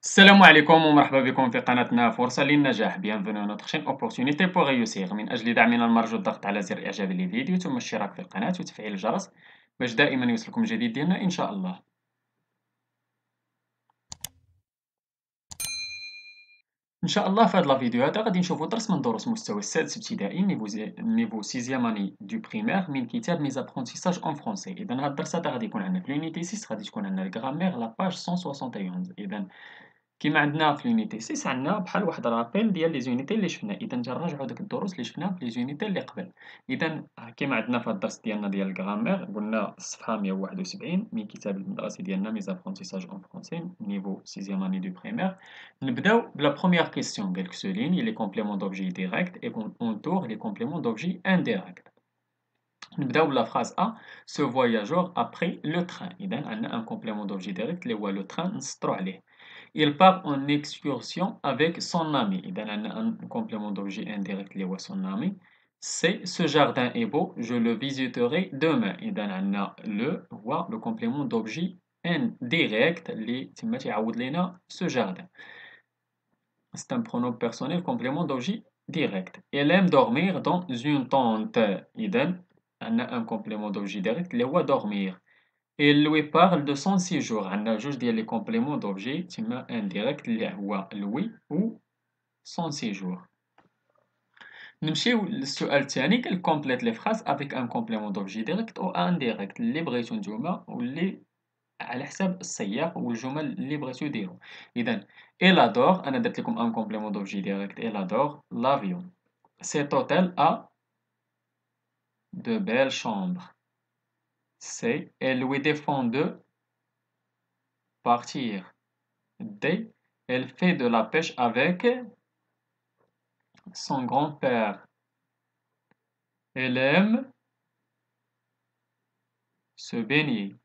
السلام عليكم ومرحبا بكم في قناتنا فرصة للنجاح. Bienvenue à notre chaîne Opportunité pour réussir. من أجل دعمنا المرجو الضغط على زر إعجاب الفيديو ثم الاشتراك في القناة وتفعيل الجرس باش دائما يوصلكم الجديد ديالنا إن شاء الله. إن شاء الله في هذا الفيديو هذا غادي نشوفوا درس من دروس مستوى السادس ابتدائي نيفو سيزيام اني دو بريمير من كتاب ميز ابرونتيساج اون فرونسي. إذا هذا الدرس هذا غادي يكون عندنا في لونيتي 6 غادي تكون عندنا الغرامير لا باج 171. إذا كيما عندنا في لونيتي 6 عندنا بحال واحد رابيل ديال لي زونيتي اللي شفنا. اذا نراجعوا داك الدروس اللي شفنا في لي زونيتي اللي قبل. اذا كيما عندنا في الدرس ديالنا ديال الغرامير قلنا الصفحه 171 من كتاب المدرسي ديالنا ميز ابرونتيساج اون فرونسي نيفو 6 اني دو بريمير. نبداو بلا بروميير كيسيون. قالك souligne les compléments d'objet direct et entoure les compléments d'objet indirect. نبداو بلا phrase A. Ce voyageur a pris le train. إذا عندنا un complément d'objet direct اللي هو le train نسطرو عليه. Il part en excursion avec son ami. إذا عندنا un complément d'objet indirect اللي هو son ami. C'est ce jardin est beau, je le visiterai demain. إذا عندنا le هو le complément d'objet indirect اللي تما تيعاود لينا ce jardin. C'est un pronom personnel complément d'objet direct. Elle aime dormir dans une tente. إذا عندنا un complément d'objet direct اللي هو dormir. Il lui parle de son séjour. عندنا جوج ديال لي compléments d'objet تما indirect اللي هو lui و son séjour. نمشيو للسؤال الثاني. قال complète les phrases avec un complément d'objet direct ou indirect اللي بغيتو نتوما واللي على حساب السياق والجمل اللي بغيتو ديرو. إذا elle adore أنا درت لكم un complément d'objet direct. Elle adore l'avion. Cet hôtel a de belles chambres. C. Elle lui défend de partir. D. Elle fait de la pêche avec son grand-père. Elle aime se baigner.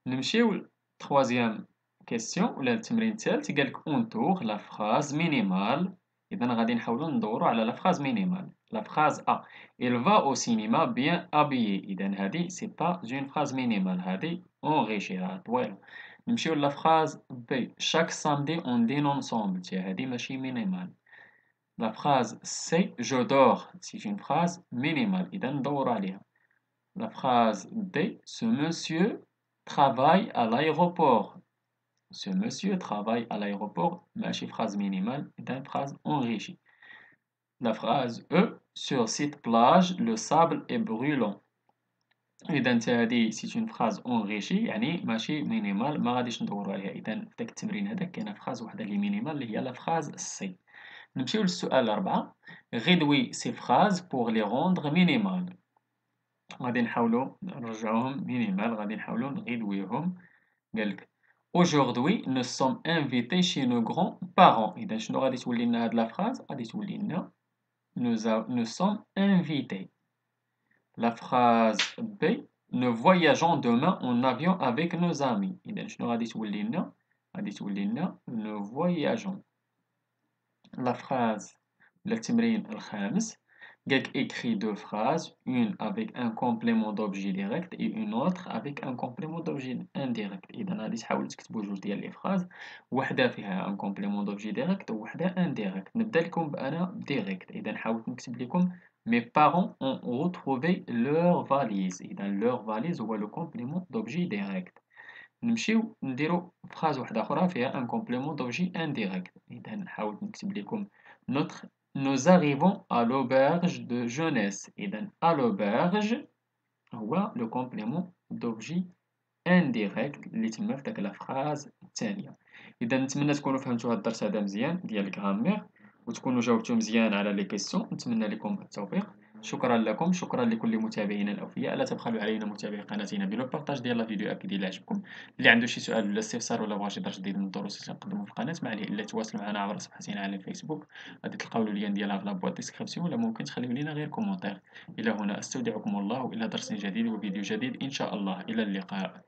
نمشيو troisième question ولا التمرين الثالث. قالك entoure la phrase minimale. إذا غادي نحاولو ندورو على la phrase minimale. La phrase A. Il va au cinéma bien habillé. إذا هادي c'est pas une phrase minimale. هادي enrichie طويلة. نمشيو la phrase B. Chaque samedi on dîne ensemble. هادي ماشي minimale. La phrase C. Je dors. C'est une phrase minimale. إذا ندورو عليها. La phrase D. Ce monsieur travaille à l'aéroport. Ce monsieur travaille à l'aéroport. ماشي phrase minimale. إذا phrase enrichie. La phrase E. Sur cette plage, le sable est brûlant. إذا هادي c'est une phrase enrichie يعني ماشي minimale ما غاديش ندورو عليها. إذا في داك التمرين هذاك كاينة phrase وحدة اللي minimale اللي هي la phrase C. نمشيو للسؤال 4. Réduis ces phrases pour les rendre minimales. غادي نحاولو نرجعوهم minimal. غادي نحاولو نغيدويهم. قالك Aujourd'hui nous sommes invités chez nos grands-parents. إذا شنو غادي تولي لنا هاد لا phrase؟ غادي تولي لنا nous sommes invités. La phrase B. Nous voyageons demain en avion avec nos amis. إذا شنو غادي تولي لنا؟ غادي تولي لنا nous voyageons. La phrase ولا التمرين الخامس. قالك écrit deux phrases, une avec un complément d'objet direct et une autre avec un complément d'objet indirect. إذا غادي تحاولوا تكتبوا جوج ديال لي phrases وحدة فيها un complément d'objet direct وحدة indirect. نبدا لكم بأنا direct. إذا حاولت نكتب لكم Mes parents ont retrouvé leur valise. إذا leur valise هو le complément d'objet direct. نمشيو نديرو phrase واحدة أخرى فيها un complément d'objet indirect. إذا حاولت نكتب لكم Nous arrivons à l'auberge de jeunesse. إذا à l'auberge هو le complément d'objet indirect اللي تما في داك لا phrase الثانية. إذا نتمنى تكونوا فهمتوا هاد الدرس هذا مزيان ديال الغرامير وتكونوا جاوبتوا مزيان على لي كيسيون. نتمنى لكم التوفيق. شكرا لكم. شكرا لكل متابعينا الأوفياء. لا تبخلوا علينا متابعي قناتنا بلو بارطاج ديال لا فيديو أكيد إلا عجبكم. اللي عنده شي سؤال ولا استفسار ولا بغى شي درس جديد من الدروس اللي نقدمو في القناة ما عليه إلا تواصل معنا عبر صفحتنا على الفيسبوك. غادي تلقاو اللين ديالها في لابواط ديسكريبسيون ولا ممكن تخليو لينا غير كومونتير. إلى هنا أستودعكم الله وإلى درس جديد وفيديو جديد إن شاء الله. إلى اللقاء.